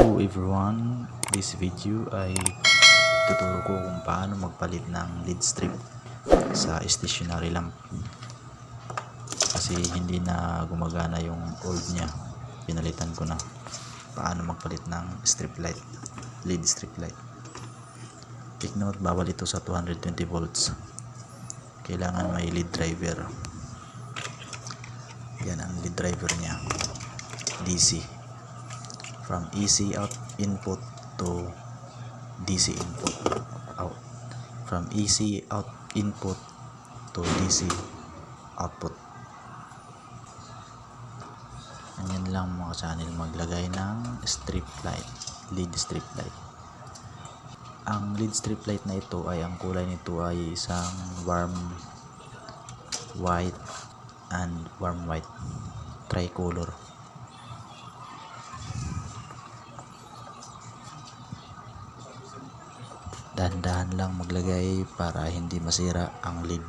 Hello everyone, this video ay tuturo ko kung paano magpalit ng lead strip sa stationary lamp kasi hindi na gumagana yung old nya, pinalitan ko na. Paano magpalit ng strip light, lead strip light. Take note, bawal ito sa 220 volts, kailangan may lead driver. Yan ang lead driver nya, DC. From AC out input to DC input out. From AC out input to DC output. Ganyan lang mga channel maglagay ng strip light, lead strip light. Ang lead strip light na ito ay ang kulay nito ay isang warm white and warm white, tricolor. Dahan-dahan lang maglagay para hindi masira ang lead.